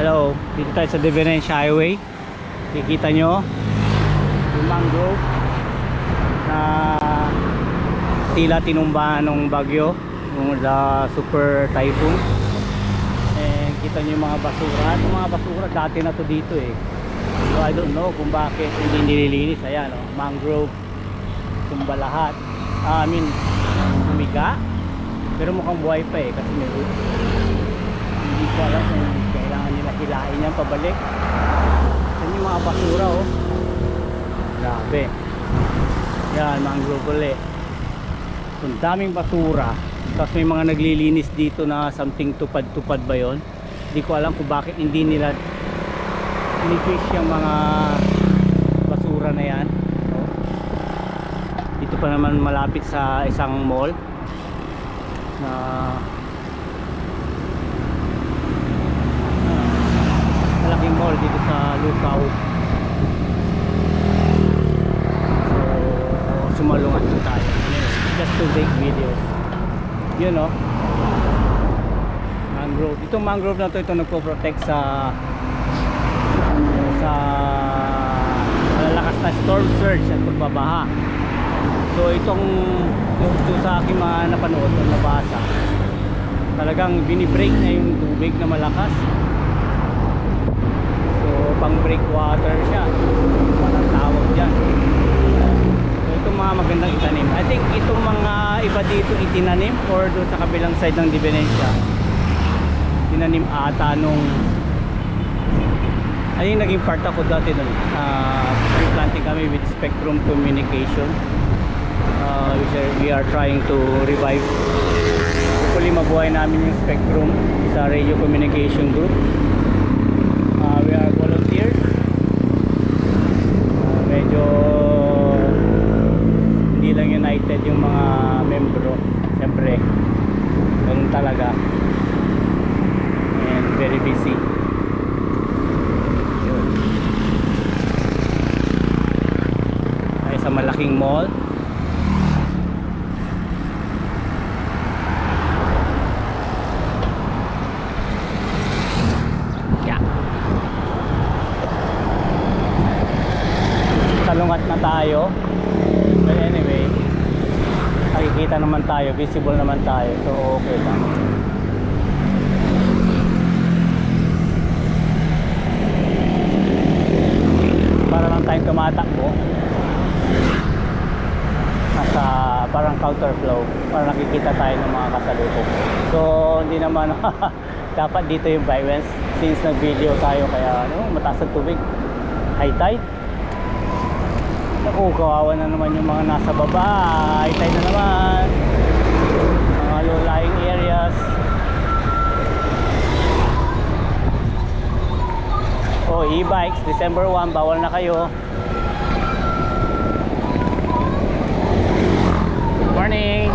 Hello, dito tayo sa Divinencia Highway. Kikita nyo yung mangrove na tila tinumbahan ng bagyo, yung super typhoon. And kita nyo yung mga basura. Yung mga basura dati na to dito eh. So I don't know kung bakit hindi nililinis. Ayan o, mangrove, tumba lahat. Humiga. Pero mukhang buhay pa eh kasi may roots. Hindi ko alam kung kailangan nila hilain yan pabalik. Yan yung mga basura oh. Grabe. Yan, mangrove ulit. So, daming basura. Tapos may mga naglilinis dito na something tupad-tupad ba yun. Hindi ko alam kung bakit hindi nila finish yung mga basura na yan. Oh. Dito pa naman malapit sa isang mall na malaking mall dito sa Lucao. So sumalungat na tayo just to take video. Yun know, mangrove. Itong mangrove na to, ito nagpo-protect sa malalakas na storm surge at pagbabaha. So itong sa aking mga napanood o nabasa, talagang binibreak na yung tubig na malakas. So pang breakwater siya, parang tawag dyan. So itong mga magandang itanim, I think itong mga iba dito itinanim or doon sa kabilang side ng Divinencia tinanim ata nung ayun, naging part ako dati nun. Replanting kami with Spectrum Communication. We are trying to revive. Hopefully mabuhay namin yung Spectrum sa radio communication group. We are volunteers. Medyo hindi lang united yung mga membro. Siyempre ganun talaga, and very busy. Yun. Ay, sa malaking mall. Salungat na tayo. But anyway, nakikita naman tayo, visible naman tayo, so okay lang. Para lang tayong tumatakbo nasa parang counterflow, para nakikita tayo ng mga kasalubong. So hindi naman dapat dito yung violence since nag video tayo, kaya mataas ang tubig, high tide. Naku, kawawa na naman yung mga nasa baba. High tide na naman, mga low-lying areas. Oh, e-bikes, December 1, bawal na kayo. Morning.